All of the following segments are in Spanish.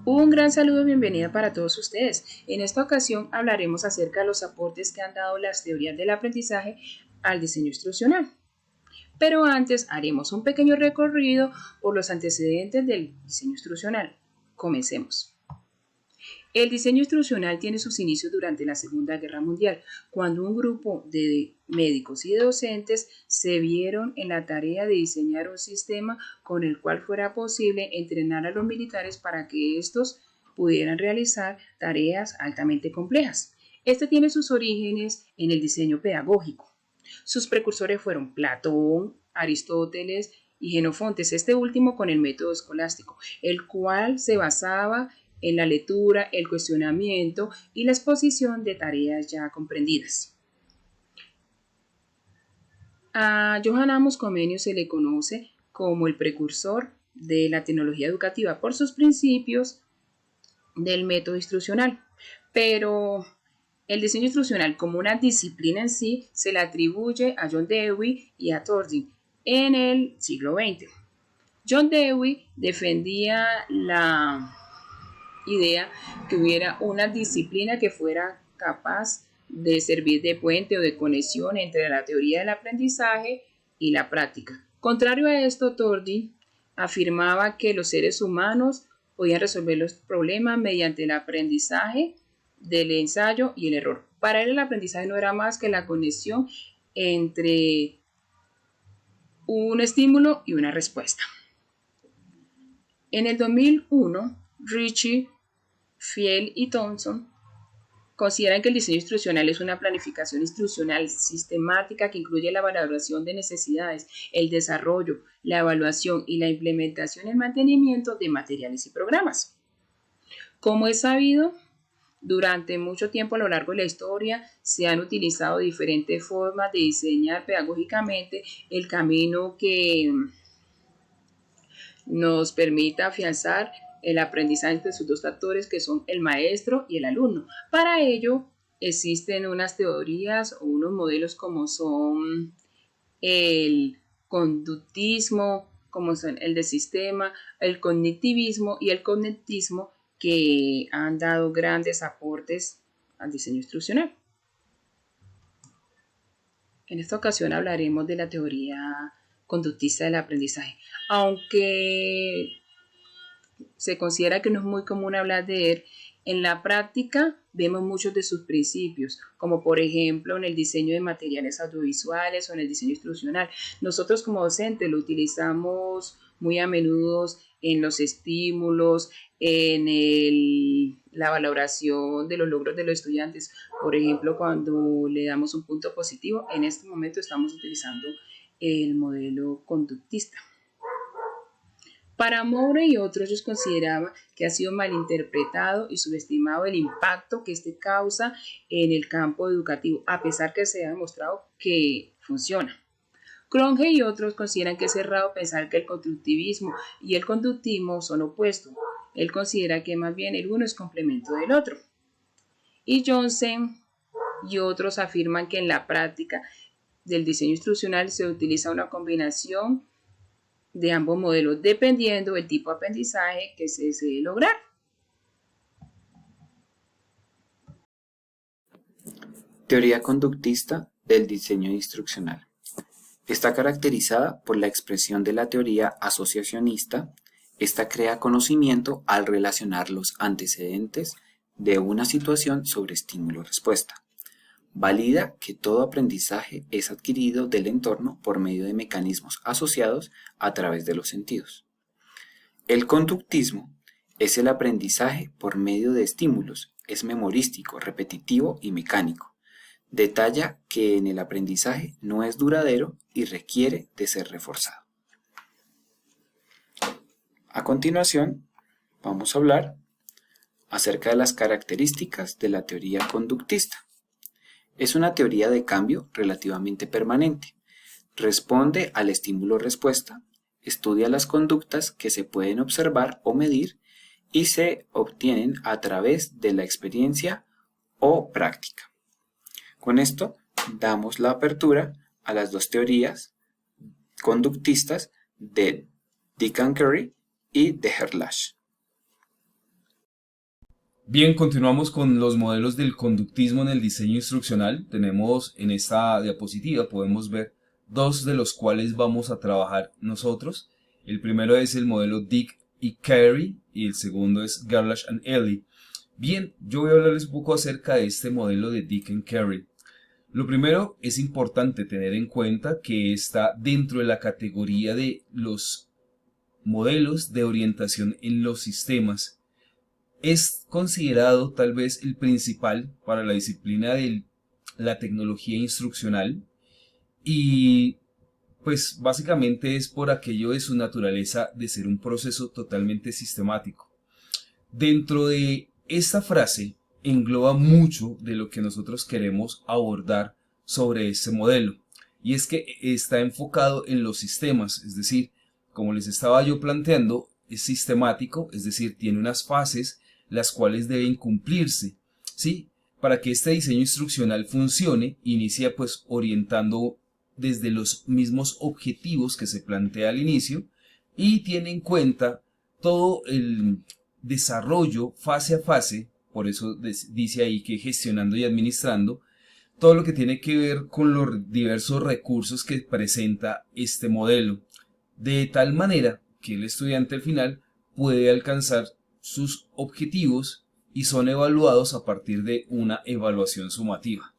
Un gran saludo y bienvenida para todos ustedes. En esta ocasión hablaremos acerca de los aportes que han dado las teorías del aprendizaje al diseño instruccional. Pero antes haremos un pequeño recorrido por los antecedentes del diseño instruccional. Comencemos. El diseño instruccional tiene sus inicios durante la Segunda Guerra Mundial, cuando un grupo de médicos y de docentes se vieron en la tarea de diseñar un sistema con el cual fuera posible entrenar a los militares para que estos pudieran realizar tareas altamente complejas. Este tiene sus orígenes en el diseño pedagógico. Sus precursores fueron Platón, Aristóteles y Jenofontes, este último con el método escolástico, el cual se basaba en la lectura, el cuestionamiento y la exposición de tareas ya comprendidas. A Johann Amos Comenius se le conoce como el precursor de la tecnología educativa por sus principios del método instruccional, pero el diseño instruccional como una disciplina en sí se le atribuye a John Dewey y a Thorndike en el siglo XX. John Dewey defendía la idea que hubiera una disciplina que fuera capaz de servir de puente o de conexión entre la teoría del aprendizaje y la práctica. Contrario a esto, Thorndike afirmaba que los seres humanos podían resolver los problemas mediante el aprendizaje del ensayo y el error. Para él el aprendizaje no era más que la conexión entre un estímulo y una respuesta. En el 2001, Ritchie, Fiel y Thompson consideran que el diseño instruccional es una planificación instruccional sistemática que incluye la valoración de necesidades, el desarrollo, la evaluación y la implementación y el mantenimiento de materiales y programas. Como es sabido, durante mucho tiempo a lo largo de la historia se han utilizado diferentes formas de diseñar pedagógicamente el camino que nos permita afianzar el aprendizaje entre sus dos actores, que son el maestro y el alumno. Para ello existen unas teorías o unos modelos como son el conductismo, como son el de sistema, el cognitivismo y el cognitismo, que han dado grandes aportes al diseño instruccional. En esta ocasión hablaremos de la teoría conductista del aprendizaje. Aunque se considera que no es muy común hablar de él, en la práctica vemos muchos de sus principios, como por ejemplo en el diseño de materiales audiovisuales o en el diseño instruccional. Nosotros como docentes lo utilizamos muy a menudo en los estímulos, en la valoración de los logros de los estudiantes. Por ejemplo, cuando le damos un punto positivo, en este momento estamos utilizando el modelo conductista. Para Moure y otros, ellos consideraban que ha sido malinterpretado y subestimado el impacto que este causa en el campo educativo, a pesar que se ha demostrado que funciona. Cronje y otros consideran que es errado pensar que el constructivismo y el conductismo son opuestos. Él considera que más bien el uno es complemento del otro. Y Johnson y otros afirman que en la práctica del diseño instruccional se utiliza una combinación de ambos modelos dependiendo del tipo de aprendizaje que se desee lograr. Teoría conductista del diseño instruccional. Está caracterizada por la expresión de la teoría asociacionista. Esta crea conocimiento al relacionar los antecedentes de una situación sobre estímulo-respuesta. Valida que todo aprendizaje es adquirido del entorno por medio de mecanismos asociados a través de los sentidos. El conductismo es el aprendizaje por medio de estímulos, es memorístico, repetitivo y mecánico. Detalla que en el aprendizaje no es duradero y requiere de ser reforzado. A continuación, vamos a hablar acerca de las características de la teoría conductista. Es una teoría de cambio relativamente permanente. Responde al estímulo-respuesta, estudia las conductas que se pueden observar o medir y se obtienen a través de la experiencia o práctica. Con esto damos la apertura a las dos teorías conductistas de Dick and Curry y de Herlash. Bien, continuamos con los modelos del conductismo en el diseño instruccional. Tenemos en esta diapositiva, podemos ver dos de los cuales vamos a trabajar nosotros. El primero es el modelo Dick y Carey y el segundo es Gerlach and Ellie. Bien, yo voy a hablarles un poco acerca de este modelo de Dick and Carey. Lo primero, es importante tener en cuenta que está dentro de la categoría de los modelos de orientación en los sistemas. Es considerado tal vez el principal para la disciplina de la tecnología instruccional y pues básicamente es por aquello de su naturaleza de ser un proceso totalmente sistemático. Dentro de esta frase engloba mucho de lo que nosotros queremos abordar sobre este modelo, y es que está enfocado en los sistemas, es decir, como les estaba yo planteando, es sistemático, es decir, tiene unas fases las cuales deben cumplirse, ¿sí? Para que este diseño instruccional funcione, inicia pues orientando desde los mismos objetivos que se plantea al inicio y tiene en cuenta todo el desarrollo fase a fase, por eso dice ahí que gestionando y administrando, todo lo que tiene que ver con los diversos recursos que presenta este modelo, de tal manera que el estudiante al final puede alcanzar sus objetivos y son evaluados a partir de una evaluación sumativa.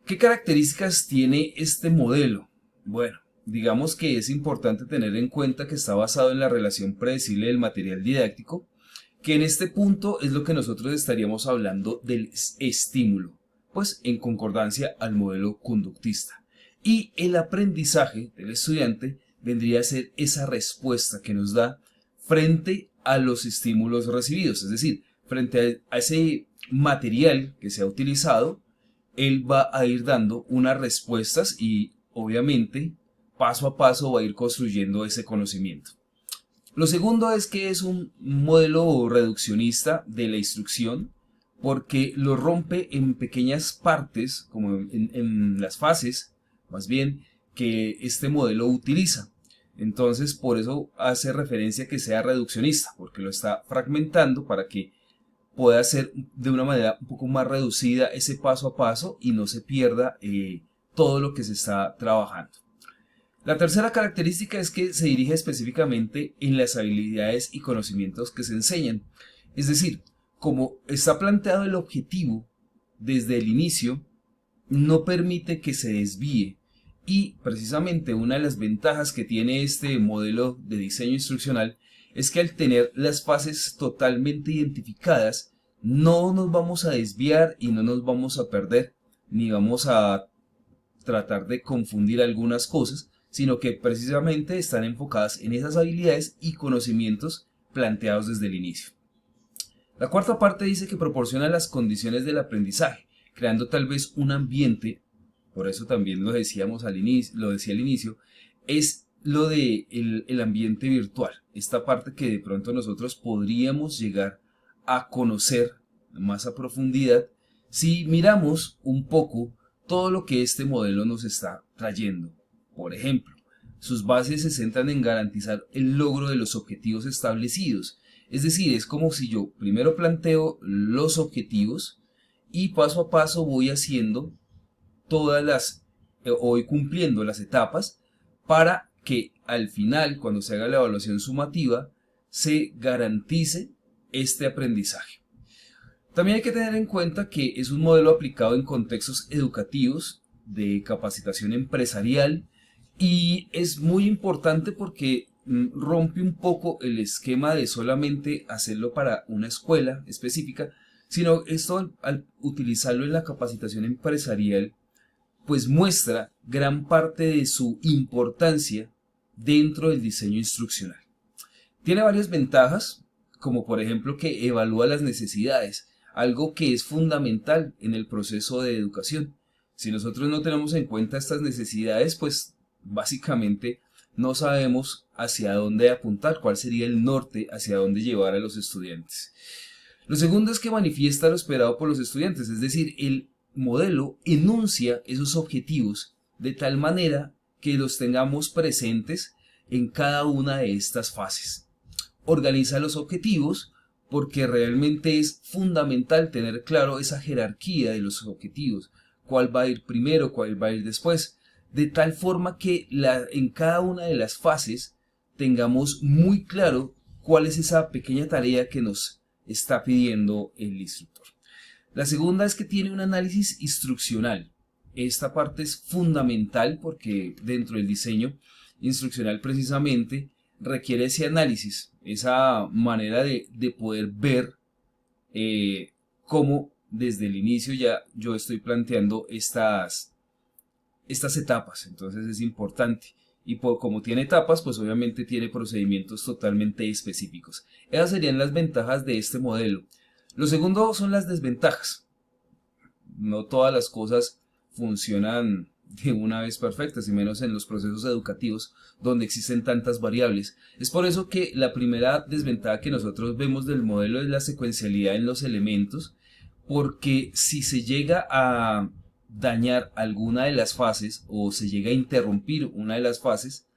¿Qué características tiene este modelo? Bueno, digamos que es importante tener en cuenta que está basado en la relación predecible del material didáctico, que en este punto es lo que nosotros estaríamos hablando del estímulo, pues en concordancia al modelo conductista. Y el aprendizaje del estudiante vendría a ser esa respuesta que nos da frente a los estímulos recibidos, es decir, frente a ese material que se ha utilizado, él va a ir dando unas respuestas y obviamente paso a paso va a ir construyendo ese conocimiento. Lo segundo es que es un modelo reduccionista de la instrucción porque lo rompe en pequeñas partes, como en las fases, más bien, que este modelo utiliza. Entonces, por eso hace referencia a que sea reduccionista, porque lo está fragmentando para que pueda ser de una manera un poco más reducida ese paso a paso y no se pierda todo lo que se está trabajando. La tercera característica es que se dirige específicamente en las habilidades y conocimientos que se enseñan. Es decir, como está planteado el objetivo desde el inicio, no permite que se desvíe. Y precisamente una de las ventajas que tiene este modelo de diseño instruccional es que al tener las fases totalmente identificadas, no nos vamos a desviar y no nos vamos a perder, ni vamos a tratar de confundir algunas cosas, sino que precisamente están enfocadas en esas habilidades y conocimientos planteados desde el inicio. La cuarta parte dice que proporciona las condiciones del aprendizaje, creando tal vez un ambiente, por eso también lo decíamos al inicio, lo decía al inicio, es lo de el ambiente virtual, esta parte que de pronto nosotros podríamos llegar a conocer más a profundidad si miramos un poco todo lo que este modelo nos está trayendo. Por ejemplo, sus bases se centran en garantizar el logro de los objetivos establecidos. Es decir, es como si yo primero planteo los objetivos y paso a paso voy haciendo voy cumpliendo las etapas para que al final, cuando se haga la evaluación sumativa, se garantice este aprendizaje. También hay que tener en cuenta que es un modelo aplicado en contextos educativos, de capacitación empresarial, y es muy importante porque rompe un poco el esquema de solamente hacerlo para una escuela específica, sino esto al utilizarlo en la capacitación empresarial, pues muestra gran parte de su importancia dentro del diseño instruccional. Tiene varias ventajas, como por ejemplo que evalúa las necesidades, algo que es fundamental en el proceso de educación. Si nosotros no tenemos en cuenta estas necesidades, pues básicamente no sabemos hacia dónde apuntar, cuál sería el norte hacia dónde llevar a los estudiantes. Lo segundo es que manifiesta lo esperado por los estudiantes, es decir, el modelo enuncia esos objetivos de tal manera que los tengamos presentes en cada una de estas fases. Organiza los objetivos porque realmente es fundamental tener claro esa jerarquía de los objetivos, cuál va a ir primero, cuál va a ir después, de tal forma que en cada una de las fases tengamos muy claro cuál es esa pequeña tarea que nos está pidiendo el instructor. La segunda es que tiene un análisis instruccional. Esta parte es fundamental porque dentro del diseño instruccional precisamente requiere ese análisis, esa manera de poder ver cómo desde el inicio ya yo estoy planteando estas etapas. Entonces es importante. Y como tiene etapas, pues obviamente tiene procedimientos totalmente específicos. Esas serían las ventajas de este modelo. Lo segundo son las desventajas. No todas las cosas funcionan de una vez perfectas, y menos en los procesos educativos donde existen tantas variables. Es por eso que la primera desventaja que nosotros vemos del modelo es la secuencialidad en los elementos, porque si se llega a dañar alguna de las fases o se llega a interrumpir una de las fases,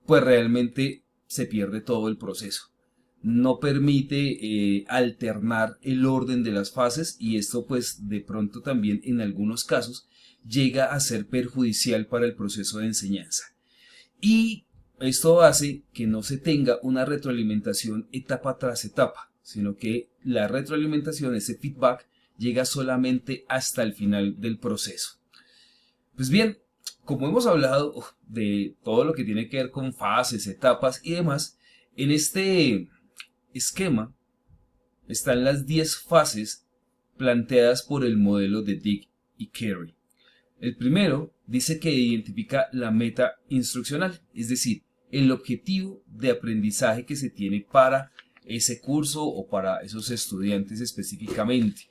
pues realmente se pierde todo el proceso. No permite alternar el orden de las fases, y esto pues de pronto también en algunos casos llega a ser perjudicial para el proceso de enseñanza. Y esto hace que no se tenga una retroalimentación etapa tras etapa, sino que la retroalimentación, ese feedback, llega solamente hasta el final del proceso. Pues bien, como hemos hablado de todo lo que tiene que ver con fases, etapas y demás, en este esquema están las 10 fases planteadas por el modelo de Dick y Carey. El primero dice que identifica la meta instruccional, es decir, el objetivo de aprendizaje que se tiene para ese curso o para esos estudiantes específicamente.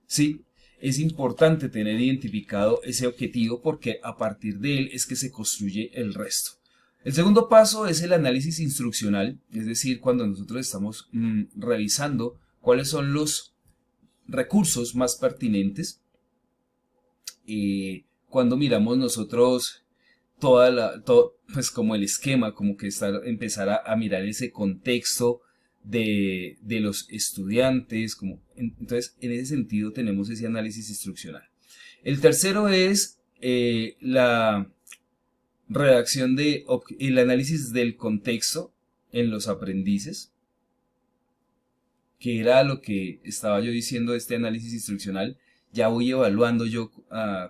Sí, es importante tener identificado ese objetivo porque a partir de él es que se construye el resto. El segundo paso es el análisis instruccional, es decir, cuando nosotros estamos revisando cuáles son los recursos más pertinentes. Cuando miramos nosotros pues como el esquema, como que empezar a mirar ese contexto de los estudiantes, entonces en ese sentido tenemos ese análisis instruccional. El tercero es la redacción el análisis del contexto en los aprendices, que era lo que estaba yo diciendo de este análisis instruccional. Ya voy evaluando yo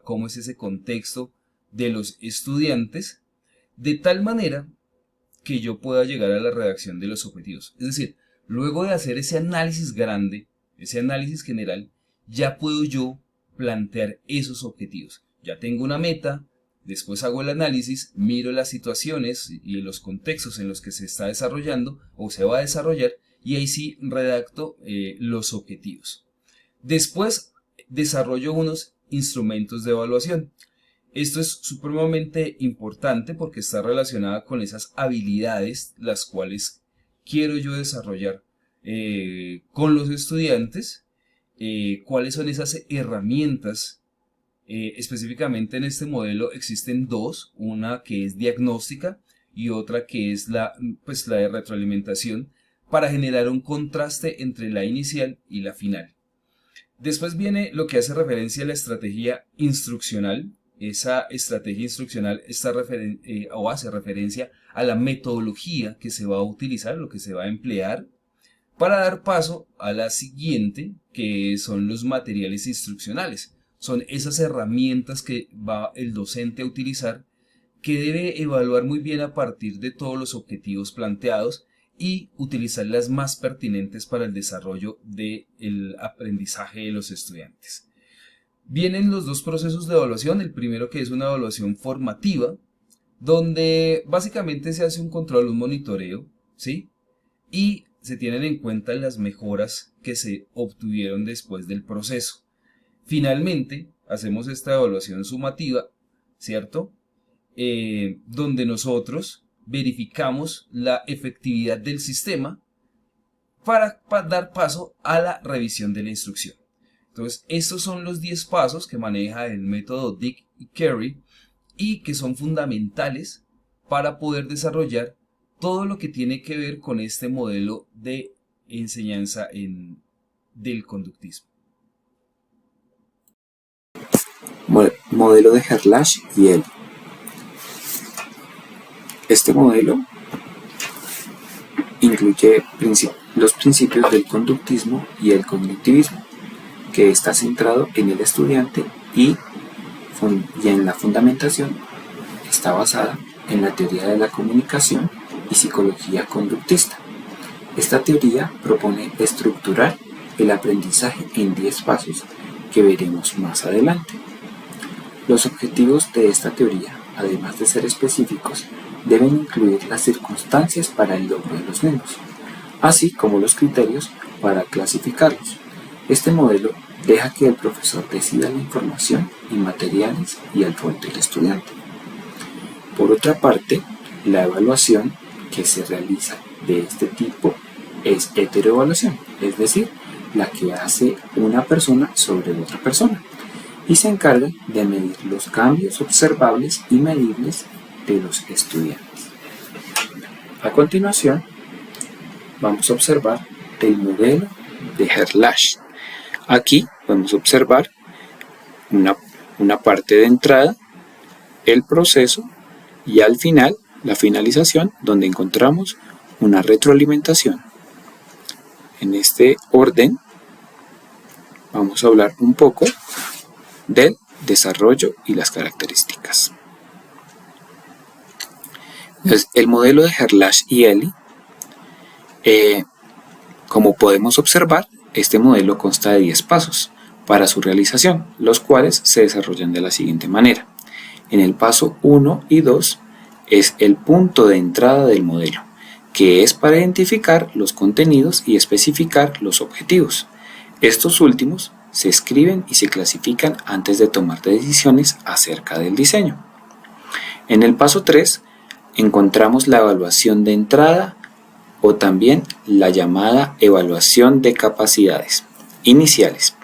cómo es ese contexto de los estudiantes, de tal manera que yo pueda llegar a la redacción de los objetivos. Es decir, luego de hacer ese análisis grande, ese análisis general, ya puedo yo plantear esos objetivos. Ya tengo una meta, después hago el análisis, miro las situaciones y los contextos en los que se está desarrollando o se va a desarrollar, y ahí sí redacto los objetivos. Después desarrollo unos instrumentos de evaluación. Esto es supremamente importante porque está relacionada con esas habilidades las cuales quiero yo desarrollar con los estudiantes. ¿Cuáles son esas herramientas? Específicamente en este modelo existen dos, una que es diagnóstica y otra que es la de retroalimentación, para generar un contraste entre la inicial y la final. Después viene lo que hace referencia a la estrategia instruccional. Esa estrategia instruccional hace referencia a la metodología que se va a utilizar, lo que se va a emplear, para dar paso a la siguiente, que son los materiales instruccionales. Son esas herramientas que va el docente a utilizar, que debe evaluar muy bien a partir de todos los objetivos planteados y utilizar las más pertinentes para el desarrollo del aprendizaje de los estudiantes. Vienen los dos procesos de evaluación. El primero, que es una evaluación formativa, donde básicamente se hace un control, un monitoreo, ¿sí? Y se tienen en cuenta las mejoras que se obtuvieron después del proceso. Finalmente, hacemos esta evaluación sumativa, ¿cierto? Donde nosotros verificamos la efectividad del sistema para dar paso a la revisión de la instrucción. Entonces, estos son los 10 pasos que maneja el método Dick y Carey y que son fundamentales para poder desarrollar todo lo que tiene que ver con este modelo de enseñanza del conductismo. Modelo de Gerlach y Eli. Este modelo incluye los principios del conductismo y el cognitivismo, que está centrado en el estudiante y en la fundamentación está basada en la teoría de la comunicación y psicología conductista. Esta teoría propone estructurar el aprendizaje en 10 pasos que veremos más adelante. Los objetivos de esta teoría, además de ser específicos, deben incluir las circunstancias para el logro de los mismos, así como los criterios para clasificarlos. Este modelo deja que el profesor decida la información y materiales y el rol del estudiante. Por otra parte, la evaluación que se realiza de este tipo es heteroevaluación, es decir, la que hace una persona sobre otra persona, y se encarga de medir los cambios observables y medibles de los estudiantes. A continuación, vamos a observar el modelo de Gerlach. Aquí podemos observar una parte de entrada, el proceso y al final la finalización, donde encontramos una retroalimentación. En este orden vamos a hablar un poco del desarrollo y las características. Entonces, el modelo de Gerlach y Eli, como podemos observar, este modelo consta de 10 pasos para su realización, los cuales se desarrollan de la siguiente manera. En el paso 1 y 2 es el punto de entrada del modelo, que es para identificar los contenidos y especificar los objetivos. Estos últimos se escriben y se clasifican antes de tomar decisiones acerca del diseño. En el paso 3 encontramos la evaluación de entrada o también la llamada evaluación de capacidades iniciales,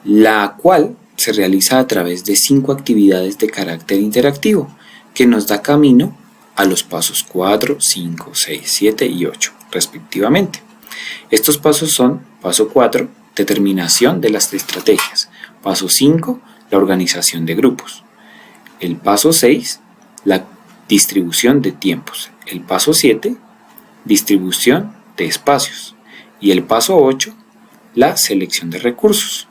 la cual se realiza a través de 5 actividades de carácter interactivo que nos da camino a los pasos 4, 5, 6, 7 y 8 respectivamente. Estos pasos son: paso 4, determinación de las estrategias; paso 5, la organización de grupos; el paso 6, la distribución de tiempos; el paso 7, distribución de espacios; y el paso 8, la selección de recursos.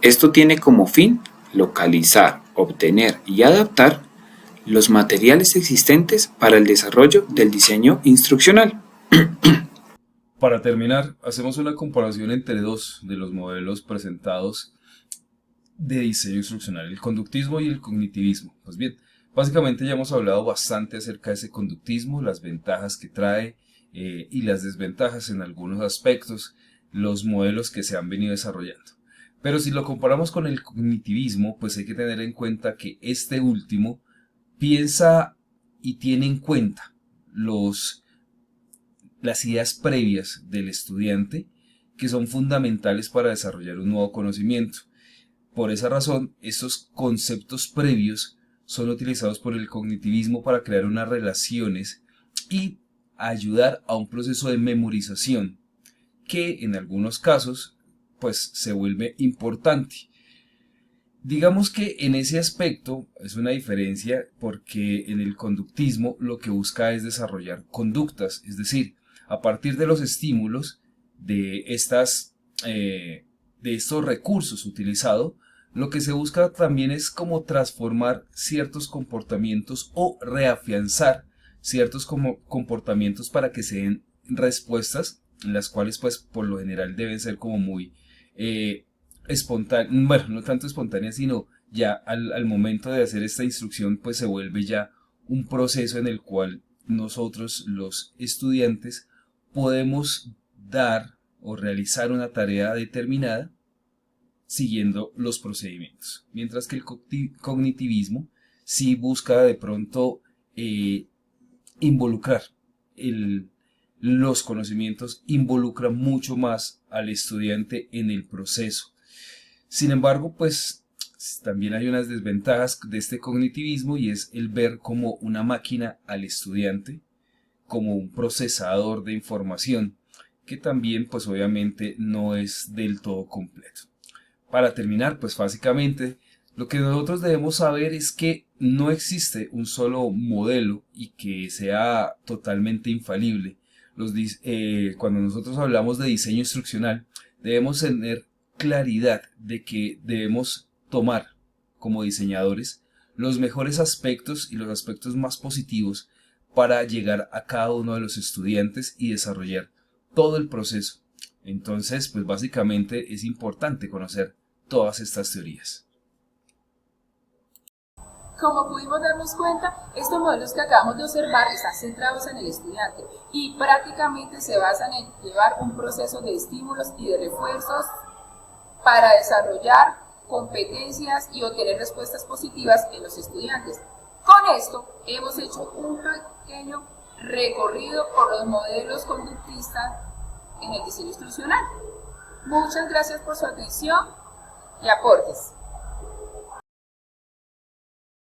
Esto tiene como fin localizar, obtener y adaptar los materiales existentes para el desarrollo del diseño instruccional. Para terminar, hacemos una comparación entre dos de los modelos presentados de diseño instruccional, el conductismo y el cognitivismo. Pues bien, básicamente ya hemos hablado bastante acerca de ese conductismo, las ventajas que trae y las desventajas en algunos aspectos, los modelos que se han venido desarrollando. Pero si lo comparamos con el cognitivismo, pues hay que tener en cuenta que este último piensa y tiene en cuenta las ideas previas del estudiante, que son fundamentales para desarrollar un nuevo conocimiento. Por esa razón, estos conceptos previos son utilizados por el cognitivismo para crear unas relaciones y ayudar a un proceso de memorización que en algunos casos pues se vuelve importante. Digamos que en ese aspecto es una diferencia, porque en el conductismo lo que busca es desarrollar conductas, es decir, a partir de los estímulos de estos recursos utilizados, lo que se busca también es como transformar ciertos comportamientos o reafianzar ciertos comportamientos para que se den respuestas, en las cuales pues por lo general deben ser como muy espontáneas, bueno, no tanto espontáneas, sino ya al momento de hacer esta instrucción pues se vuelve ya un proceso en el cual nosotros los estudiantes podemos dar o realizar una tarea determinada siguiendo los procedimientos, mientras que el cognitivismo sí busca de pronto involucrar los conocimientos, involucra mucho más al estudiante en el proceso. Sin embargo, pues también hay unas desventajas de este cognitivismo, y es el ver como una máquina al estudiante, como un procesador de información, que también pues obviamente no es del todo completo. Para terminar, pues básicamente lo que nosotros debemos saber es que no existe un solo modelo y que sea totalmente infalible. Cuando nosotros hablamos de diseño instruccional, debemos tener claridad de que debemos tomar como diseñadores los mejores aspectos y los aspectos más positivos para llegar a cada uno de los estudiantes y desarrollar todo el proceso. Entonces, pues básicamente es importante conocer todas estas teorías. Como pudimos darnos cuenta, estos modelos que acabamos de observar están centrados en el estudiante y prácticamente se basan en llevar un proceso de estímulos y de refuerzos para desarrollar competencias y obtener respuestas positivas en los estudiantes. Con esto hemos hecho un pequeño recorrido por los modelos conductistas en el diseño instruccional. Muchas gracias por su atención y aportes.